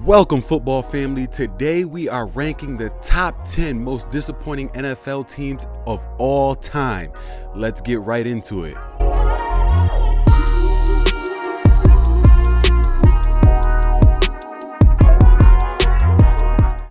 Welcome, football family. Today we are ranking the top 10 most disappointing NFL teams of all time. Let's get right into it.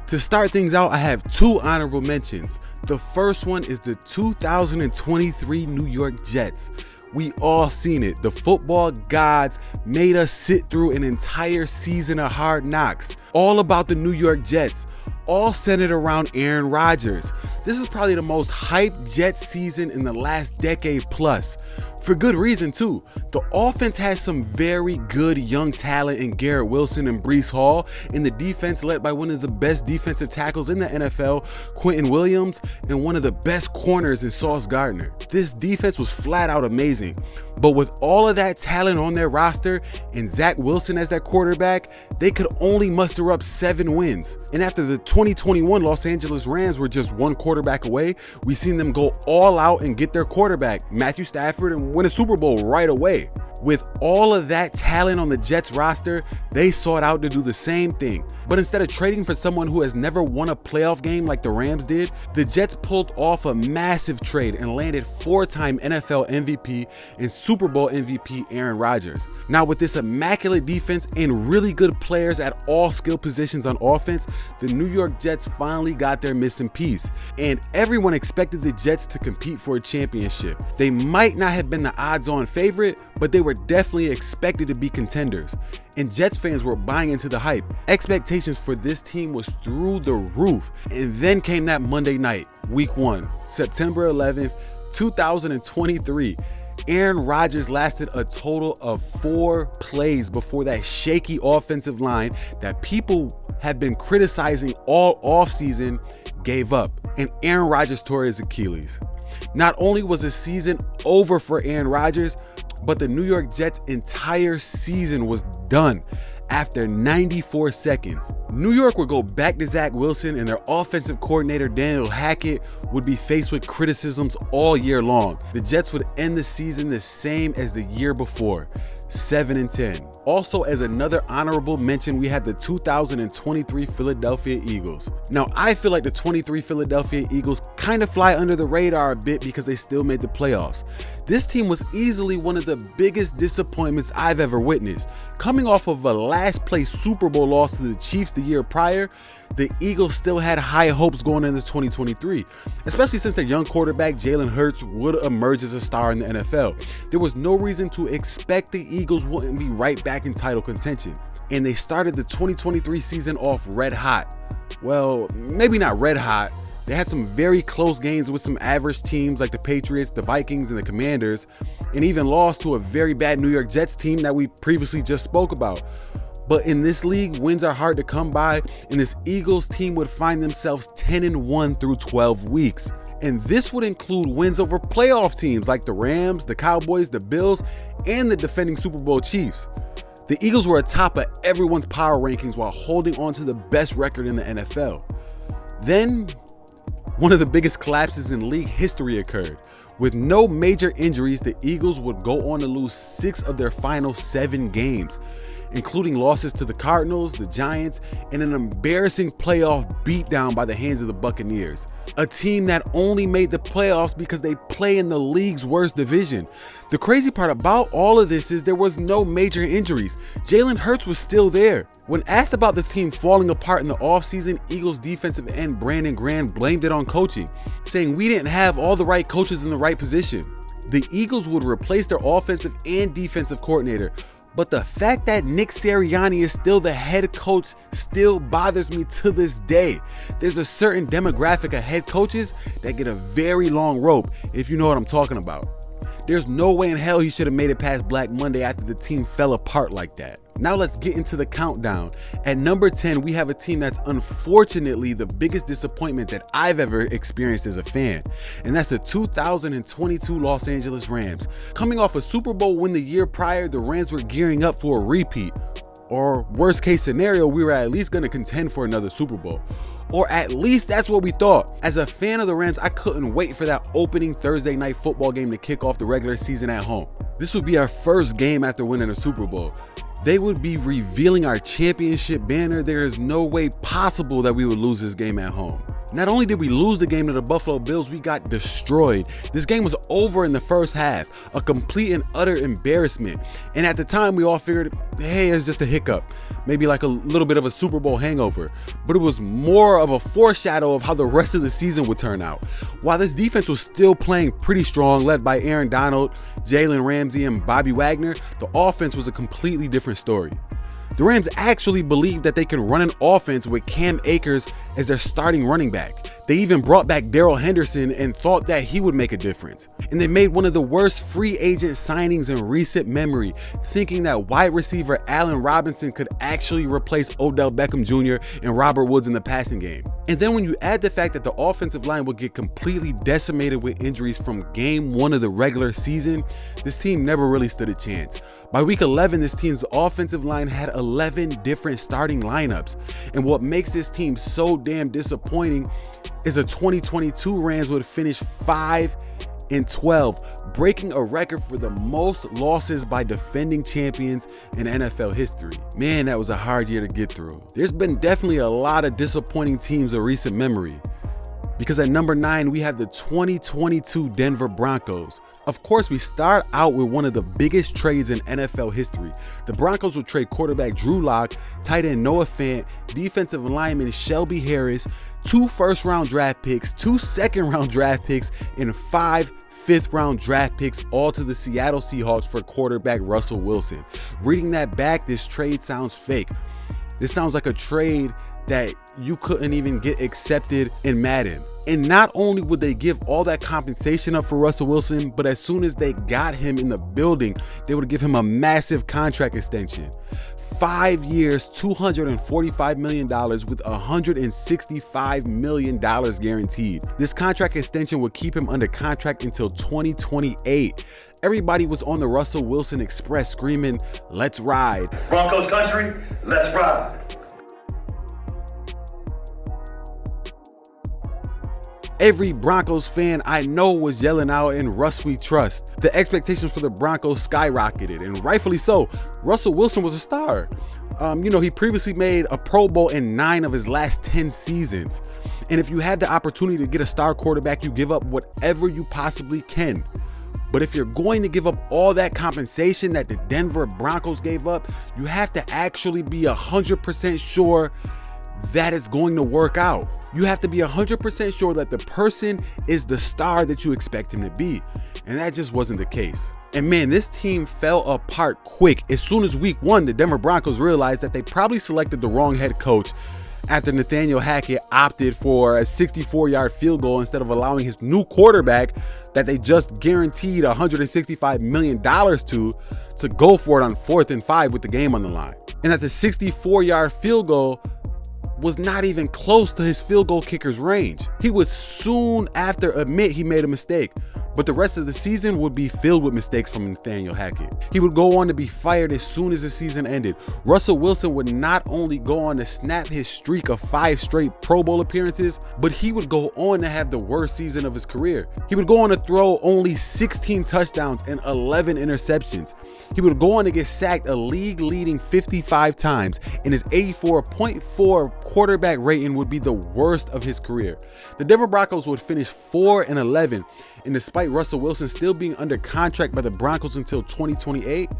To start things out, I have two honorable mentions. The first one is the 2023 New York Jets. We all seen it. The football gods made us sit through an entire season of Hard Knocks. All about the New York Jets, all centered around Aaron Rodgers. This is probably the most hyped Jets season in the last decade plus. For good reason too. The offense has some very good young talent in Garrett Wilson and Breece Hall, and the defense led by one of the best defensive tackles in the NFL, Quentin Williams, and one of the best corners in Sauce Gardner. This defense was flat out amazing. But with all of that talent on their roster and Zach Wilson as their quarterback, they could only muster up 7 wins. And after the 2021 Los Angeles Rams were just one quarterback away, we seen them go all out and get their quarterback, Matthew Stafford, and win a Super Bowl right away. With all of that talent on the Jets roster, they sought out to do the same thing. But instead of trading for someone who has never won a playoff game like the Rams did, the Jets pulled off a massive trade and landed 4-time NFL MVP and Super Bowl MVP Aaron Rodgers. Now, with this immaculate defense and really good players at all skill positions on offense, the New York Jets finally got their missing piece. And everyone expected the Jets to compete for a championship. They might not have been the odds-on favorite, but they were definitely expected to be contenders. And Jets fans were buying into the hype. Expectations for this team was through the roof. And then came that Monday night, week 1, September 11th, 2023. Aaron Rodgers lasted a total of 4 plays before that shaky offensive line that people have been criticizing all offseason gave up. And Aaron Rodgers tore his Achilles. Not only was the season over for Aaron Rodgers, but the New York Jets' entire season was done after 94 seconds. New York would go back to Zach Wilson, and their offensive coordinator Daniel Hackett would be faced with criticisms all year long. The Jets would end the season the same as the year before, 7-10. Also, as another honorable mention, we had the 2023 Philadelphia Eagles. Now, I feel like the 23 Philadelphia Eagles kind of fly under the radar a bit because they still made the playoffs. This team was easily one of the biggest disappointments I've ever witnessed. Coming off of a last place Super Bowl loss to the Chiefs the year prior, the Eagles still had high hopes going into 2023, especially since their young quarterback Jalen Hurts would emerge as a star in the NFL. There was no reason to expect the Eagles wouldn't be right back in title contention. And they started the 2023 season off red hot. Well, maybe not red hot. They had some very close games with some average teams like the Patriots, the Vikings, and the Commanders, and even lost to a very bad New York Jets team that we previously just spoke about. But in this league, wins are hard to come by, and this Eagles team would find themselves 10-1 through 12 weeks. And this would include wins over playoff teams like the Rams, the Cowboys, the Bills, and the defending Super Bowl Chiefs. The Eagles were atop of everyone's power rankings while holding on to the best record in the NFL. Then, one of the biggest collapses in league history occurred. With no major injuries, the Eagles would go on to lose 6 of their final 7 games, including losses to the Cardinals, the Giants, and an embarrassing playoff beatdown by the hands of the Buccaneers. A team that only made the playoffs because they play in the league's worst division. The crazy part about all of this is there was no major injuries. Jalen Hurts was still there. When asked about the team falling apart in the offseason, Eagles defensive end Brandon Graham blamed it on coaching, saying we didn't have all the right coaches in the right position. The Eagles would replace their offensive and defensive coordinator, but the fact that Nick Sirianni is still the head coach still bothers me to this day. There's a certain demographic of head coaches that get a very long rope, if you know what I'm talking about. There's no way in hell he should have made it past Black Monday after the team fell apart like that. Now let's get into the countdown. At number 10, we have a team that's unfortunately the biggest disappointment that I've ever experienced as a fan, and that's the 2022 Los Angeles Rams. Coming off a Super Bowl win the year prior, the Rams were gearing up for a repeat. Or worst case scenario, we were at least going to contend for another Super Bowl. Or at least that's what we thought. As a fan of the Rams, I couldn't wait for that opening Thursday night football game to kick off the regular season at home. This would be our first game after winning a Super Bowl. They would be revealing our championship banner. There is no way possible that we would lose this game at home. Not only did we lose the game to the Buffalo Bills, we got destroyed. This game was over in the first half, a complete and utter embarrassment. And at the time, we all figured, hey, it's just a hiccup, maybe like a little bit of a Super Bowl hangover. But it was more of a foreshadow of how the rest of the season would turn out. While this defense was still playing pretty strong, led by Aaron Donald, Jalen Ramsey, and Bobby Wagner, the offense was a completely different story. The Rams actually believed that they could run an offense with Cam Akers as their starting running back. They even brought back Darrell Henderson and thought that he would make a difference. And they made one of the worst free agent signings in recent memory, thinking that wide receiver Allen Robinson could actually replace Odell Beckham Jr. and Robert Woods in the passing game. And then when you add the fact that the offensive line would get completely decimated with injuries from game 1 of the regular season, this team never really stood a chance. By week 11, this team's offensive line had 11 different starting lineups. And what makes this team so damn disappointing is the 2022 Rams would finish 5-12, breaking a record for the most losses by defending champions in NFL history. Man, that was a hard year to get through. There's been definitely a lot of disappointing teams of recent memory, because at number 9, we have the 2022 Denver Broncos. Of course, we start out with one of the biggest trades in NFL history. The Broncos would trade quarterback Drew Lock, tight end Noah Fant, defensive lineman Shelby Harris, 2 first-round draft picks, 2 second-round draft picks, and 5 fifth-round draft picks, all to the Seattle Seahawks for quarterback Russell Wilson. Reading that back, this trade sounds fake. This sounds like a trade that you couldn't even get accepted in Madden. And not only would they give all that compensation up for Russell Wilson, but as soon as they got him in the building, they would give him a massive contract extension. 5 years, $245 million with $165 million guaranteed. This contract extension would keep him under contract until 2028. Everybody was on the Russell Wilson Express screaming, "Let's ride. Broncos country, let's ride." Every Broncos fan I know was yelling out, "In Russ we trust." The expectations for the Broncos skyrocketed, and rightfully so. Russell Wilson was a star. He previously made a Pro Bowl in 9 of his last 10 seasons. And if you have the opportunity to get a star quarterback, you give up whatever you possibly can. But if you're going to give up all that compensation that the Denver Broncos gave up, you have to actually be 100% sure that it's going to work out. You have to be 100% sure that the person is the star that you expect him to be. And that just wasn't the case. And man, this team fell apart quick. As soon as week 1, the Denver Broncos realized that they probably selected the wrong head coach after Nathaniel Hackett opted for a 64-yard field goal instead of allowing his new quarterback that they just guaranteed $165 million to go for it on 4th and 5 with the game on the line. And that the 64-yard field goal was not even close to his field goal kicker's range. He would soon after admit he made a mistake, but the rest of the season would be filled with mistakes from Nathaniel Hackett. He would go on to be fired as soon as the season ended. Russell Wilson would not only go on to snap his streak of 5 straight Pro Bowl appearances, but he would go on to have the worst season of his career. He would go on to throw only 16 touchdowns and 11 interceptions. He would go on to get sacked a league-leading 55 times, and his 84.4 quarterback rating would be the worst of his career. The Denver Broncos would finish 4-11, and despite Russell Wilson still being under contract by the Broncos until 2028,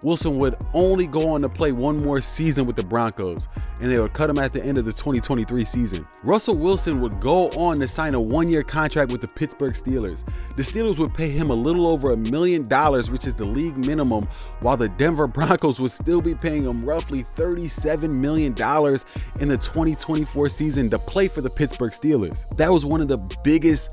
Wilson would only go on to play one more season with the Broncos, and they would cut him at the end of the 2023 season. Russell Wilson would go on to sign a 1-year contract with the Pittsburgh Steelers. The Steelers would pay him a little over $1 million, which is the league minimum, while the Denver Broncos would still be paying him roughly $37 million in the 2024 season to play for the Pittsburgh Steelers. That was one of the biggest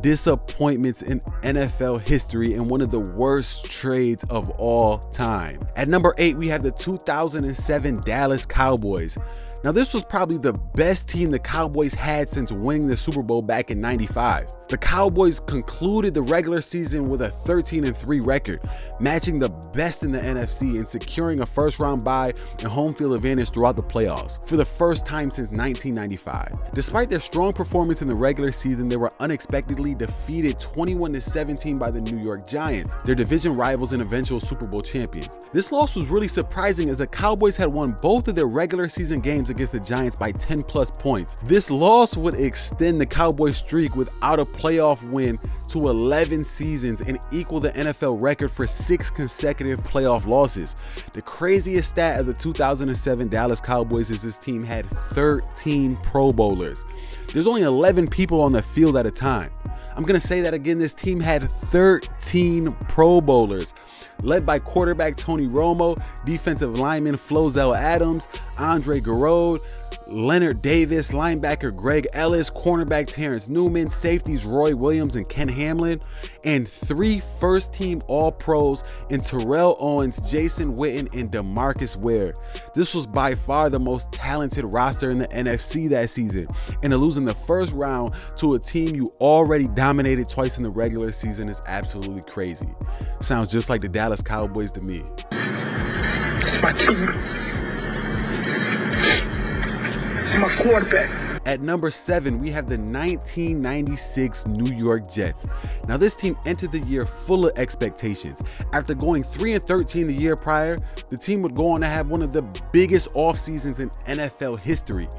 disappointments in NFL history and one of the worst trades of all time. At number 8, we have the 2007 Dallas Cowboys. Now, this was probably the best team the Cowboys had since winning the Super Bowl back in '95. The Cowboys concluded the regular season with a 13-3 record, matching the best in the NFC and securing a first-round bye and home field advantage throughout the playoffs for the first time since 1995. Despite their strong performance in the regular season, they were unexpectedly defeated 21-17 by the New York Giants, their division rivals and eventual Super Bowl champions. This loss was really surprising as the Cowboys had won both of their regular season games against the Giants by 10+ points. This loss would extend the Cowboys streak without a playoff win to 11 seasons and equal the NFL record for 6 consecutive playoff losses. The craziest stat of the 2007 Dallas Cowboys is this team had 13 Pro Bowlers. There's only 11 people on the field at a time. I'm going to say that again, this team had 13 Pro Bowlers, led by quarterback Tony Romo, defensive lineman Flozell Adams, Andre Garrod, Leonard Davis, linebacker Greg Ellis, cornerback Terrence Newman, safeties Roy Williams and Ken Hamlin, and 3 first-team All-Pros in Terrell Owens, Jason Witten, and DeMarcus Ware. This was by far the most talented roster in the NFC that season, and to lose in the first round to a team you already dominated twice in the regular season is absolutely crazy. Sounds just like the Dallas Cowboys to me. It's my team. It's my quarterback. At number 7, we have the 1996 New York Jets. Now, this team entered the year full of expectations. After going 3-13 the year prior, the team would go on to have one of the biggest off seasons in NFL history.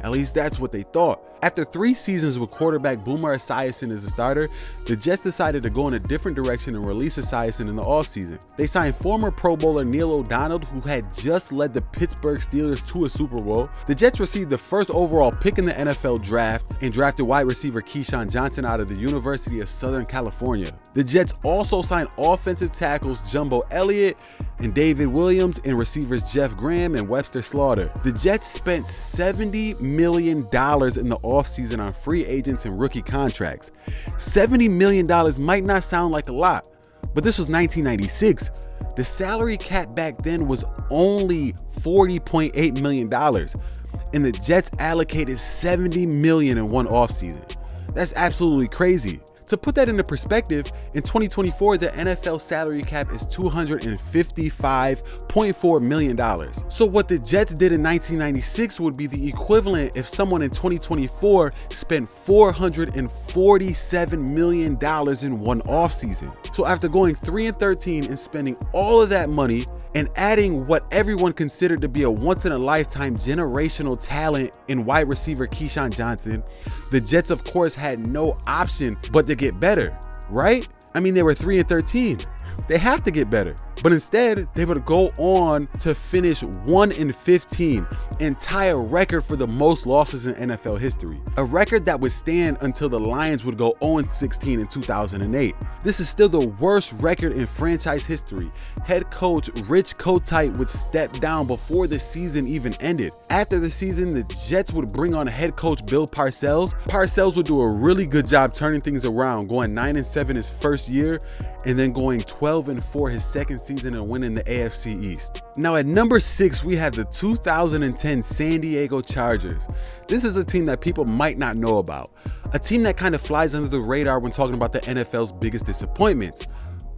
At least that's what they thought. After 3 seasons with quarterback Boomer Esiason as a starter, the Jets decided to go in a different direction and release Esiason in the offseason. They signed former Pro Bowler Neil O'Donnell, who had just led the Pittsburgh Steelers to a Super Bowl. The Jets received the first overall pick in the NFL draft and drafted wide receiver Keyshawn Johnson out of the University of Southern California. The Jets also signed offensive tackles Jumbo Elliott and David Williams and receivers Jeff Graham and Webster Slaughter. The Jets spent $70 million in the offseason on free agents and rookie contracts. $70 million might not sound like a lot, but this was 1996. The salary cap back then was only $40.8 million, and the Jets allocated $70 million in one offseason. That's absolutely crazy. To put that into perspective, in 2024, the NFL salary cap is $255.4 million. So what the Jets did in 1996 would be the equivalent if someone in 2024 spent $447 million in one offseason. So after going 3-13 and spending all of that money and adding what everyone considered to be a once-in-a-lifetime generational talent in wide receiver Keyshawn Johnson, the Jets of course had no option but to get better, right? I mean, they were 3-13. They have to get better. But instead, they would go on to finish 1-15 and tie a record for the most losses in NFL history. A record that would stand until the Lions would go 0-16 in 2008. This is still the worst record in franchise history. Head coach Rich Kotite would step down before the season even ended. After the season, the Jets would bring on head coach Bill Parcells. Parcells would do a really good job turning things around, going 9-7 his first year, and then going 12-4 his second season and winning the AFC East. Now at number 6, we have the 2010 San Diego Chargers. This is a team that people might not know about. A team that kind of flies under the radar when talking about the NFL's biggest disappointments.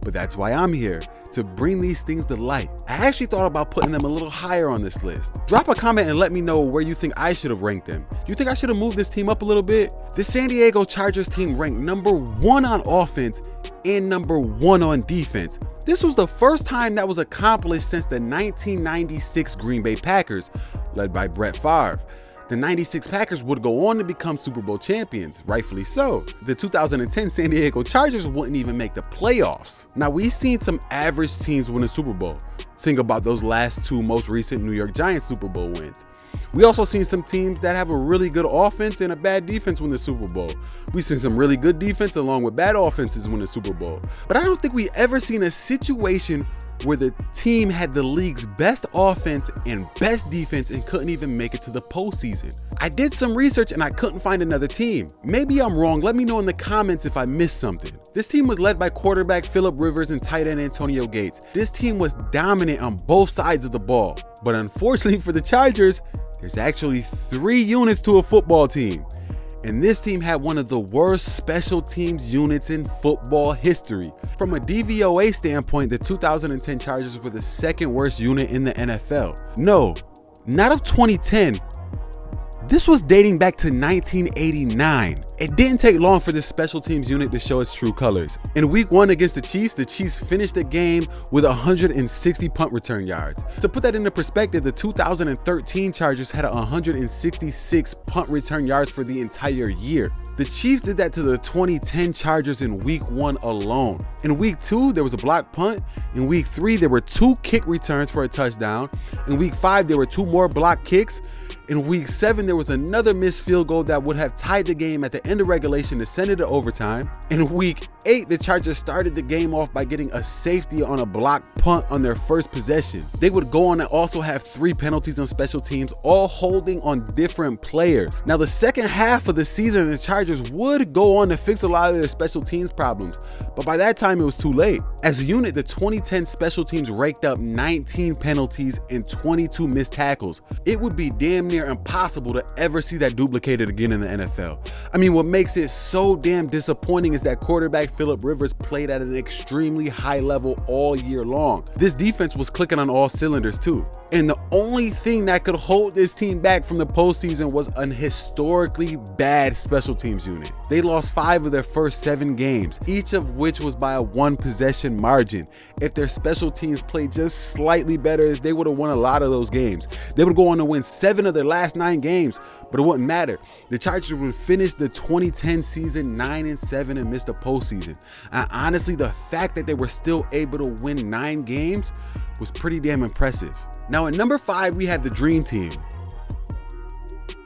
But that's why I'm here, to bring these things to light. I actually thought about putting them a little higher on this list. Drop a comment and let me know where you think I should have ranked them. Do you think I should have moved this team up a little bit? The San Diego Chargers team ranked number 1 on offense and number 1 on defense. This was the first time that was accomplished since the 1996 Green Bay Packers, led by Brett Favre. The 96 Packers would go on to become Super Bowl champions, rightfully so. The 2010 San Diego Chargers wouldn't even make the playoffs. Now, we've seen some average teams win a Super Bowl. Think about those last 2 most recent New York Giants Super Bowl wins. We also seen some teams that have a really good offense and a bad defense win the Super Bowl. We've seen some really good defense along with bad offenses win the Super Bowl. But I don't think we ever seen a situation where the team had the league's best offense and best defense and couldn't even make it to the postseason. I did some research and I couldn't find another team. Maybe I'm wrong, let me know in the comments if I missed something. This team was led by quarterback Phillip Rivers and tight end Antonio Gates. This team was dominant on both sides of the ball. But unfortunately for the Chargers, there's actually 3 units to a football team. and this team had one of the worst special teams units in football history. From a DVOA standpoint, the 2010 Chargers were the second worst unit in the NFL. No, not of 2010. This was dating back to 1989. It didn't take long for this special teams unit to show its true colors. In week 1 against the Chiefs finished the game with 160 punt return yards. To put that into perspective, the 2013 Chargers had 166 punt return yards for the entire year. The Chiefs did that to the 2010 Chargers in week 1 alone. In week 2, there was a blocked punt. In week 3, there were 2 kick returns for a touchdown. In week 5, there were 2 more blocked kicks. In week 7, there was another missed field goal that would have tied the game at the end of regulation to send it to overtime. In week 8, the Chargers started the game off by getting a safety on a blocked punt on their first possession. They would go on to also have 3 penalties on special teams, all holding on different players. Now, the second half of the season, the Chargers would go on to fix a lot of their special teams problems, but by that time, it was too late. As a unit, the 2010 special teams raked up 19 penalties and 22 missed tackles. It would be damn near impossible to ever see that duplicated again in the NFL. I mean, what makes it so damn disappointing is that quarterback Philip Rivers played at an extremely high level all year long. This defense was clicking on all cylinders too. And the only thing that could hold this team back from the postseason was an historically bad special teams unit. They lost 5 of their first 7 games, each of which was by a 1-possession margin. If their special teams played just slightly better, they would have won a lot of those games. They would go on to win 7 of their last 9 games, but it wouldn't matter. The Chargers would finish the 2010 season 9-7 and miss the postseason. And honestly, the fact that they were still able to win 9 games was pretty damn impressive. Now at number 5, we have the Dream Team.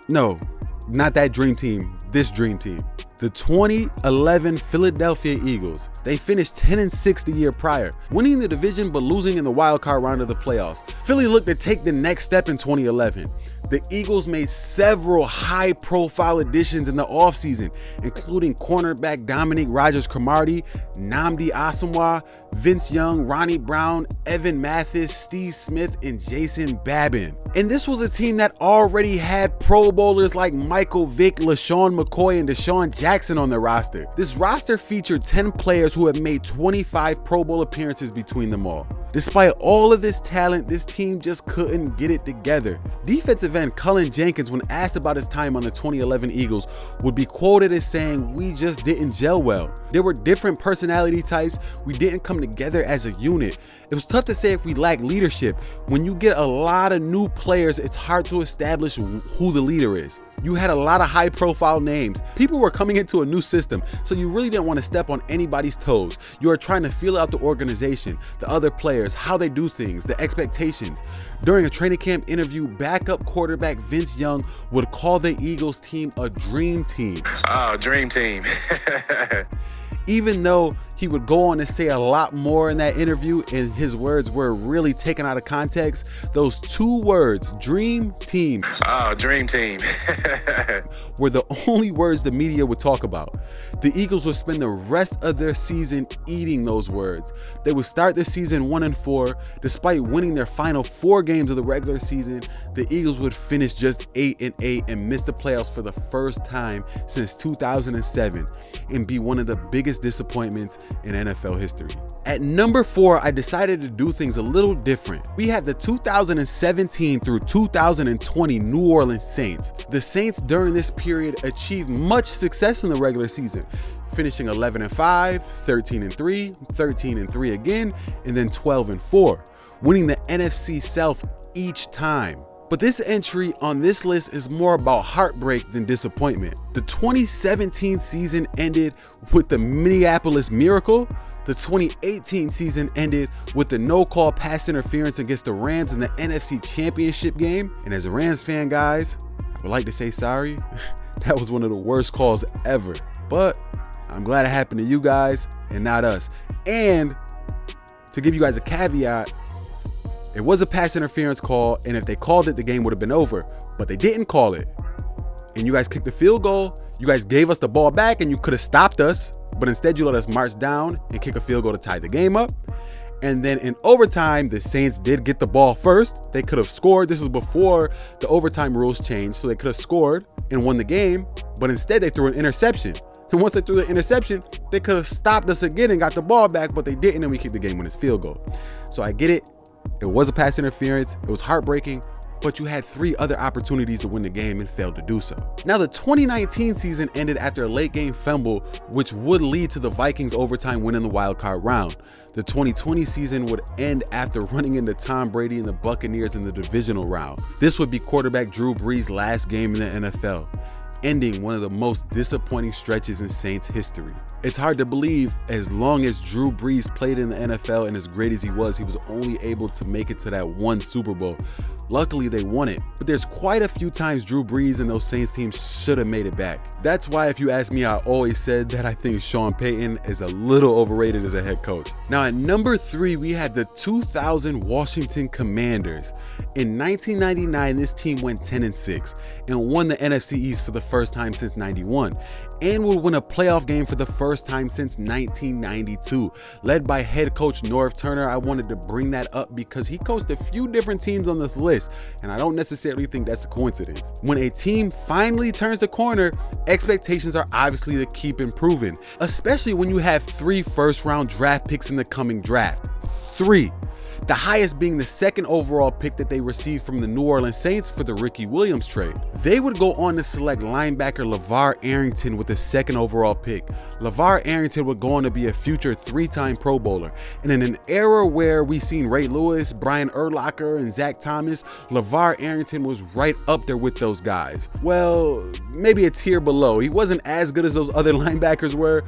No, not that Dream Team, this Dream Team. The 2011 Philadelphia Eagles. They finished 10-6 the year prior, winning the division but losing in the wild card round of the playoffs. Philly looked to take the next step in 2011. The Eagles made several high-profile additions in the offseason, including cornerback Dominique Rodgers-Cromartie, Nnamdi Asomugha, Vince Young, Ronnie Brown, Evan Mathis, Steve Smith, and Jason Babin. And this was a team that already had Pro Bowlers like Michael Vick, LaShawn McCoy, and Deshaun Jackson on their roster. This roster featured 10 players who have made 25 Pro Bowl appearances between them all. Despite all of this talent, this team just couldn't get it together. Defensive end Cullen Jenkins, when asked about his time on the 2011 Eagles, would be quoted as saying, "We just didn't gel well. There were different personality types. We didn't come together as a unit. It was tough to say if we lacked leadership. When you get a lot of new players, it's hard to establish who the leader is. You had a lot of high-profile names. People were coming into a new system, so you really didn't want to step on anybody's toes. You were trying to feel out the organization, the other players, how they do things, the expectations." During a training camp interview, backup quarterback Vince Young would call the Eagles team a dream team. Oh, dream team. Even though he would go on to say a lot more in that interview and his words were really taken out of context, those 2 words, dream team, Oh, dream team. were the only words the media would talk about. The Eagles would spend the rest of their season eating those words. They would start the season 1-4. Despite winning their final 4 games of the regular season, the Eagles would finish just 8-8 and miss the playoffs for the first time since 2007 and be one of the biggest disappointments in NFL history. At number 4, I decided to do things a little different. We had the 2017 through 2020 New Orleans Saints. The Saints during this period achieved much success in the regular season, finishing 11-5, 13-3, 13-3 again, and then 12-4, winning the NFC South each time. But this entry on this list is more about heartbreak than disappointment. The 2017 season ended with the Minneapolis Miracle. The 2018 season ended with the no-call pass interference against the Rams in the NFC Championship game. And as a Rams fan, guys, I would like to say sorry. That was one of the worst calls ever. But I'm glad it happened to you guys and not us. And to give you guys a caveat, it was a pass interference call, and if they called it, the game would have been over. But they didn't call it. And you guys kicked the field goal. You guys gave us the ball back, and you could have stopped us. But instead, you let us march down and kick a field goal to tie the game up. And then in overtime, the Saints did get the ball first. They could have scored. This is before the overtime rules changed, so they could have scored. and won the game, but instead they threw an interception. And once they threw the interception, they could have stopped us again and got the ball back, but they didn't, and we kicked the game-winning field goal. So I get it. It was a pass interference. It was heartbreaking, but you had 3 other opportunities to win the game and failed to do so. Now, the 2019 season ended after a late game fumble, which would lead to the Vikings overtime win in the wild card round. The 2020 season would end after running into Tom Brady and the Buccaneers in the divisional round. This would be quarterback Drew Brees' last game in the NFL, ending one of the most disappointing stretches in Saints history. It's hard to believe, as long as Drew Brees played in the NFL and as great as he was only able to make it to that one Super Bowl. Luckily, they won it, but there's quite a few times Drew Brees and those Saints teams should have made it back. That's why, if you ask me, I always said that I think Sean Payton is a little overrated as a head coach. Now, at number 3, we had the 2000 Washington Commanders. In 1999, this team went 10-6 and won the NFC East for the first time since '91, and would win a playoff game for the first time since 1992. Led by head coach Norv Turner, I wanted to bring that up because he coached a few different teams on this list, and I don't necessarily think that's a coincidence. When a team finally turns the corner, expectations are obviously to keep improving, especially when you have 3 first-round draft picks in the coming draft. 3. The highest being the 2nd overall pick that they received from the New Orleans Saints for the Ricky Williams trade. They would go on to select linebacker LeVar Arrington with the 2nd overall pick. LeVar Arrington would go on to be a future 3-time Pro Bowler. And in an era where we've seen Ray Lewis, Brian Urlacher, and Zach Thomas, LeVar Arrington was right up there with those guys. Well, maybe a tier below. He wasn't as good as those other linebackers were,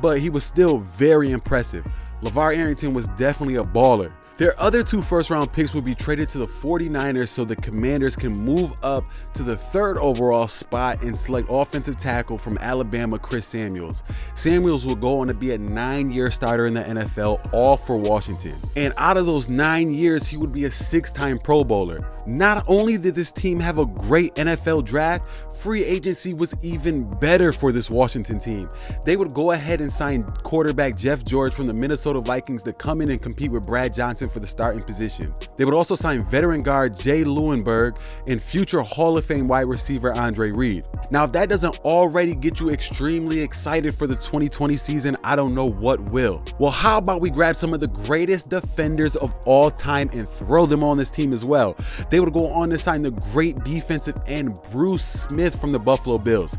but he was still very impressive. LeVar Arrington was definitely a baller. Their other 2 first-round picks would be traded to the 49ers so the Commanders can move up to the 3rd overall spot and select offensive tackle from Alabama, Chris Samuels. Samuels will go on to be a 9-year starter in the NFL, all for Washington. And out of those 9 years, he would be a 6-time Pro Bowler. Not only did this team have a great NFL draft, free agency was even better for this Washington team. They would go ahead and sign quarterback Jeff George from the Minnesota Vikings to come in and compete with Brad Johnson for the starting position. They would also sign veteran guard Jay Leuenberg and future Hall of Fame wide receiver Andre Reed. Now, if that doesn't already get you extremely excited for the 2020 season, I don't know what will. Well, how about we grab some of the greatest defenders of all time and throw them on this team as well? They would go on to sign the great defensive end Bruce Smith from the Buffalo Bills,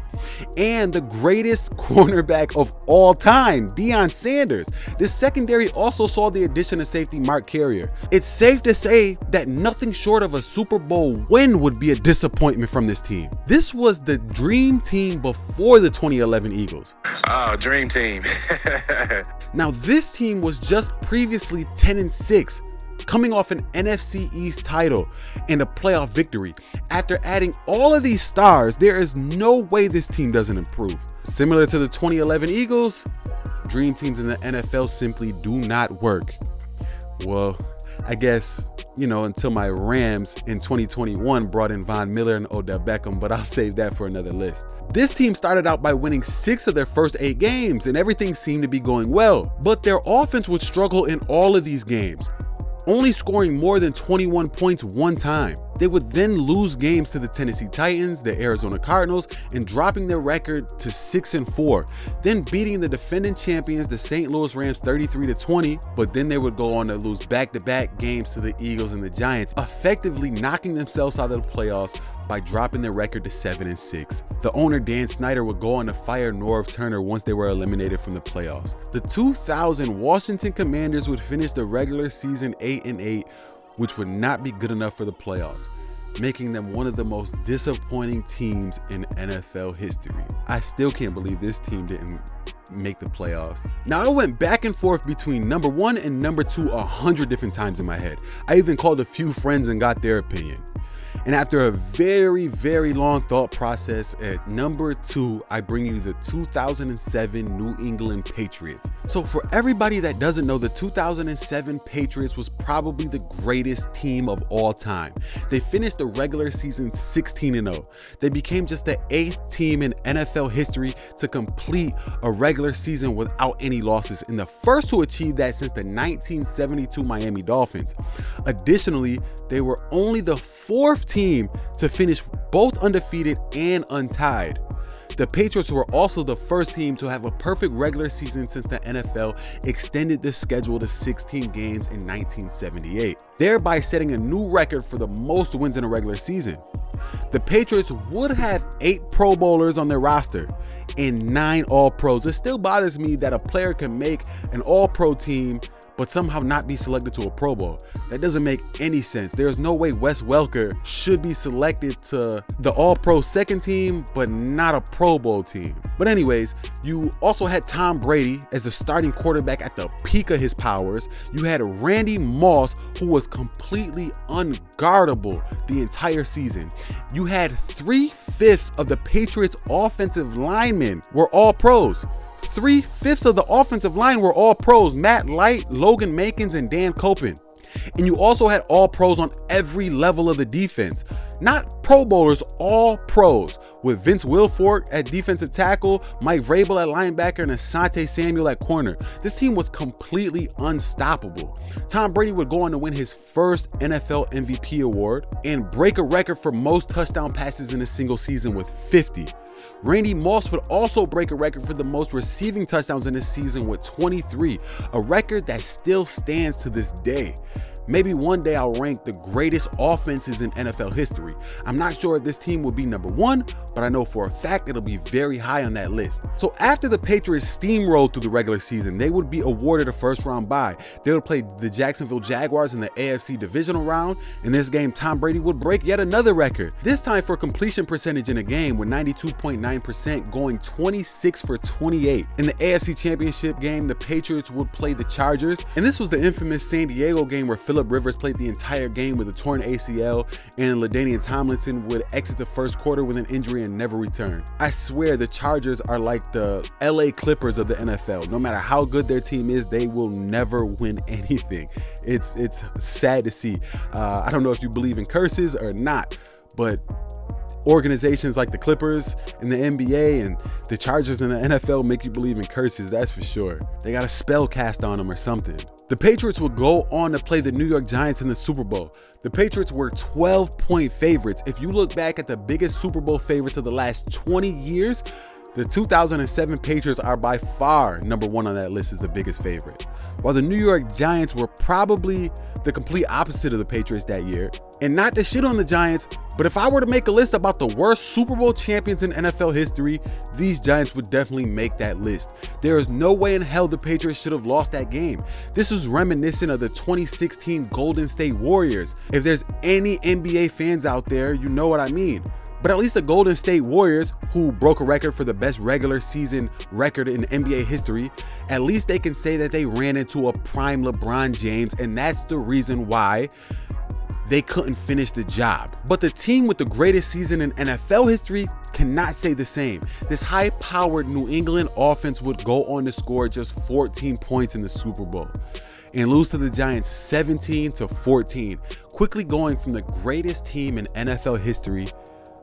and the greatest cornerback of all time, Deion Sanders. This secondary also saw the addition of safety Mark Carrier. It's safe to say that nothing short of a Super Bowl win would be a disappointment from this team. This was the dream team before the 2011 Eagles. Oh, dream team. Now, this team was just previously 10-6, coming off an NFC East title and a playoff victory. After adding all of these stars, there is no way this team doesn't improve. Similar to the 2011 Eagles, dream teams in the NFL simply do not work. Well, I guess, until my Rams in 2021 brought in Von Miller and Odell Beckham, but I'll save that for another list. This team started out by winning 6 of their first 8 games, and everything seemed to be going well. But their offense would struggle in all of these games, only scoring more than 21 points one time. They would then lose games to the Tennessee Titans, the Arizona Cardinals, and dropping their record to 6-4, then beating the defending champions, the St. Louis Rams, 33-20, but then they would go on to lose back-to-back games to the Eagles and the Giants, effectively knocking themselves out of the playoffs by dropping their record to 7-6. The owner, Dan Snyder, would go on to fire Norv Turner once they were eliminated from the playoffs. The 2000 Washington Commanders would finish the regular season 8-8, which would not be good enough for the playoffs, making them one of the most disappointing teams in NFL history. I still can't believe this team didn't make the playoffs. Now, I went back and forth between number 1 and number 2 100 different times in my head. I even called a few friends and got their opinion. And after a very, very long thought process, at number 2, I bring you the 2007 New England Patriots. So for everybody that doesn't know, the 2007 Patriots was probably the greatest team of all time. They finished the regular season 16-0. They became just the 8th team in NFL history to complete a regular season without any losses, and the first to achieve that since the 1972 Miami Dolphins. Additionally, they were only the 4th team to finish both undefeated and untied. The Patriots were also the first team to have a perfect regular season since the NFL extended the schedule to 16 games in 1978, thereby setting a new record for the most wins in a regular season. The Patriots would have 8 Pro Bowlers on their roster and 9 All-Pros. It still bothers me that a player can make an All-Pro team but somehow not be selected to a Pro Bowl. That doesn't make any sense. There's no way Wes Welker should be selected to the All-Pro second team, but not a Pro Bowl team. But anyways, you also had Tom Brady as the starting quarterback at the peak of his powers. You had Randy Moss, who was completely unguardable the entire season. You had 3/5 of the Patriots' offensive linemen were all pros. 3/5 of the offensive line were all pros: Matt Light, Logan Mankins, and Dan Koppen. And you also had all pros on every level of the defense. Not Pro Bowlers, all pros, with Vince Wilfork at defensive tackle, Mike Vrabel at linebacker, and Asante Samuel at corner. This team was completely unstoppable. Tom Brady would go on to win his first NFL MVP award and break a record for most touchdown passes in a single season with 50. Randy Moss would also break a record for the most receiving touchdowns in a season with 23, a record that still stands to this day. Maybe one day I'll rank the greatest offenses in NFL history. I'm not sure if this team will be number 1, but I know for a fact it'll be very high on that list. So after the Patriots steamrolled through the regular season, they would be awarded a first-round bye. They would play the Jacksonville Jaguars in the AFC divisional round. In this game, Tom Brady would break yet another record, this time for completion percentage in a game with 92.9%, going 26 for 28. In the AFC Championship game, the Patriots would play the Chargers, and this was the infamous San Diego game where Phillip Rivers played the entire game with a torn ACL, and LaDainian Tomlinson would exit the first quarter with an injury and never return. I swear the Chargers are like the LA Clippers of the NFL. No matter how good their team is, they will never win anything. It's sad to see. I don't know if you believe in curses or not, but organizations like the Clippers in the NBA and the Chargers in the NFL make you believe in curses, that's for sure. They got a spell cast on them or something. The Patriots would go on to play the New York Giants in the Super Bowl. The Patriots were 12-point favorites. If you look back at the biggest Super Bowl favorites of the last 20 years, the 2007 Patriots are by far number 1 on that list as the biggest favorite. While the New York Giants were probably the complete opposite of the Patriots that year. And not to shit on the Giants, but if I were to make a list about the worst Super Bowl champions in NFL history, these Giants would definitely make that list. There is no way in hell the Patriots should have lost that game. This is reminiscent of the 2016 Golden State Warriors. If there's any NBA fans out there, you know what I mean. But at least the Golden State Warriors, who broke a record for the best regular season record in NBA history, at least they can say that they ran into a prime LeBron James, and that's the reason why they couldn't finish the job. But the team with the greatest season in NFL history cannot say the same. This high-powered New England offense would go on to score just 14 points in the Super Bowl and lose to the Giants 17-14, quickly going from the greatest team in NFL history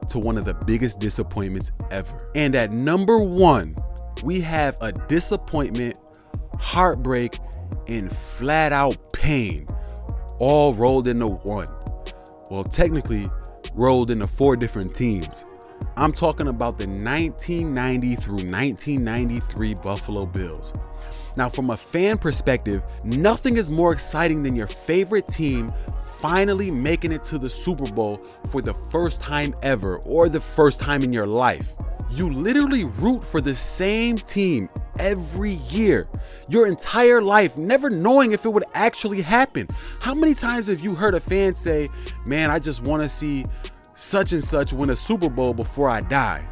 to one of the biggest disappointments ever. And at number 1, we have a disappointment, heartbreak, and flat out pain all rolled into one. Well, technically rolled into 4 different teams. I'm talking about the 1990 through 1993 Buffalo Bills. Now, from a fan perspective, nothing is more exciting than your favorite team finally making it to the Super Bowl for the first time ever, or the first time in your life. You literally root for the same team every year, your entire life, never knowing if it would actually happen. How many times have you heard a fan say, man, I just want to see such and such win a Super Bowl before I die.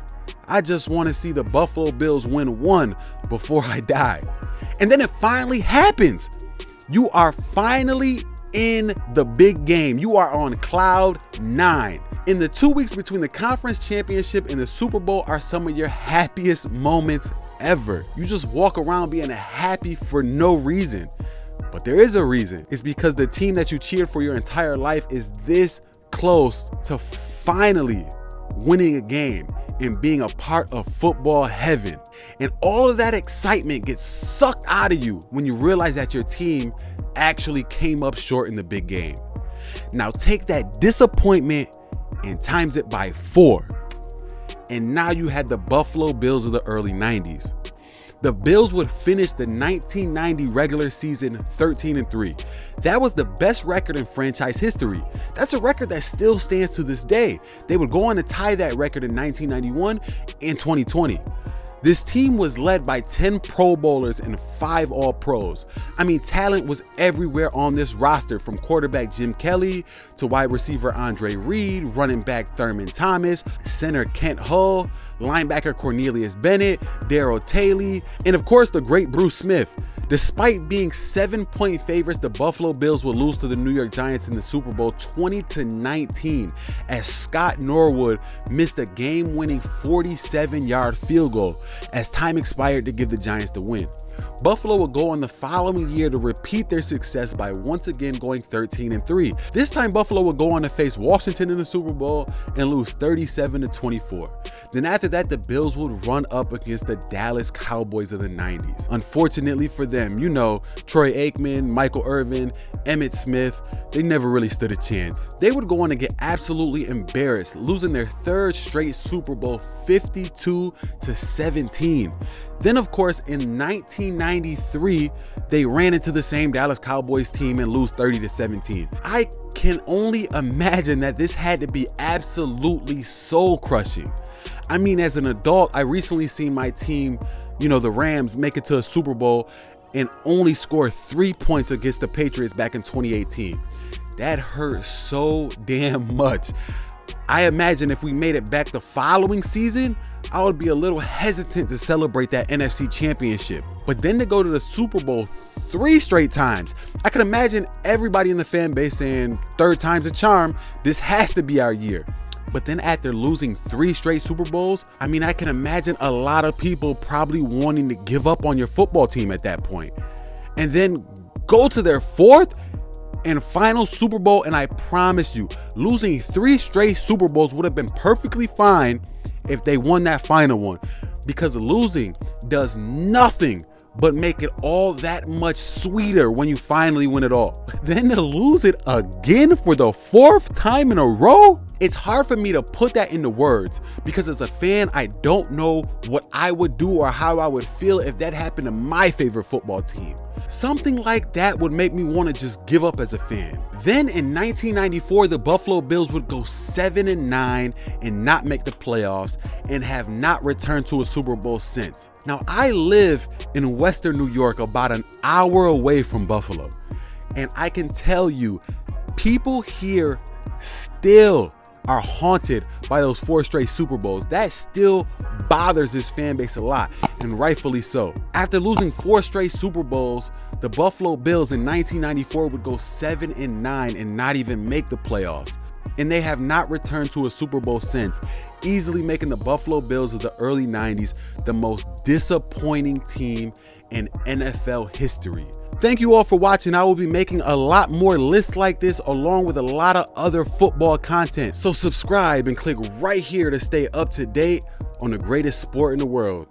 I just want to see the Buffalo Bills win one before I die. And then it finally happens. You are finally in the big game. You are on cloud 9. In the 2 weeks between the conference championship and the Super Bowl are some of your happiest moments ever. You just walk around being happy for no reason. But there is a reason. It's because the team that you cheered for your entire life is this close to finally winning a game and being a part of football heaven. And all of that excitement gets sucked out of you when you realize that your team actually came up short in the big game. Now take that disappointment and times it by 4. And now you had the Buffalo Bills of the early 90s. The Bills would finish the 1990 regular season 13-3. That was the best record in franchise history. That's a record that still stands to this day. They would go on to tie that record in 1991 and 2020. This team was led by 10 Pro Bowlers and 5 All-Pros. I mean, talent was everywhere on this roster, from quarterback Jim Kelly to wide receiver Andre Reed, running back Thurman Thomas, center Kent Hull, linebacker Cornelius Bennett, Darryl Taylor, and of course the great Bruce Smith. Despite being 7-point favorites, the Buffalo Bills would lose to the New York Giants in the Super Bowl 20-19 as Scott Norwood missed a game-winning 47-yard field goal as time expired to give the Giants the win. Buffalo would go on the following year to repeat their success by once again going 13-3. This time Buffalo would go on to face Washington in the Super Bowl and lose 37-24. Then after that, the Bills would run up against the Dallas Cowboys of the 90s. Unfortunately for them, you know, Troy Aikman, Michael Irvin, Emmitt Smith, they never really stood a chance. They would go on to get absolutely embarrassed, losing their 3rd straight Super Bowl 52-17. Then of course in 1993, they ran into the same Dallas Cowboys team and lose 30-17. I can only imagine that this had to be absolutely soul crushing. I mean, as an adult, I recently seen my team, you know, the Rams, make it to a Super Bowl and only score 3 points against the Patriots back in 2018. That hurt so damn much. I imagine if we made it back the following season, I would be a little hesitant to celebrate that NFC championship. But then to go to the Super Bowl 3 straight times, I can imagine everybody in the fan base saying, 3rd time's a charm, this has to be our year. But then after losing 3 straight Super Bowls, I mean, I can imagine a lot of people probably wanting to give up on your football team at that point. And then go to their 4th and final Super Bowl, and I promise you, losing 3 straight Super Bowls would have been perfectly fine if they won that final one, because losing does nothing but make it all that much sweeter when you finally win it all. Then to lose it again for the 4th time in a row? It's hard for me to put that into words, because as a fan, I don't know what I would do or how I would feel if that happened to my favorite football team. Something like that would make me want to just give up as a fan. Then in 1994, the Buffalo Bills would go 7-9 and not make the playoffs and have not returned to a Super Bowl since. Now, I live in Western New York, about an hour away from Buffalo, and I can tell you, people here still are haunted by those 4 straight Super Bowls. That still bothers this fan base a lot, and rightfully so. After losing 4 straight Super Bowls, the Buffalo Bills in 1994 would go 7-9 and not even make the playoffs. And they have not returned to a Super Bowl since, easily making the Buffalo Bills of the early 90s the most disappointing team in NFL history. Thank you all for watching. I will be making a lot more lists like this, along with a lot of other football content. So subscribe and click right here to stay up to date on the greatest sport in the world.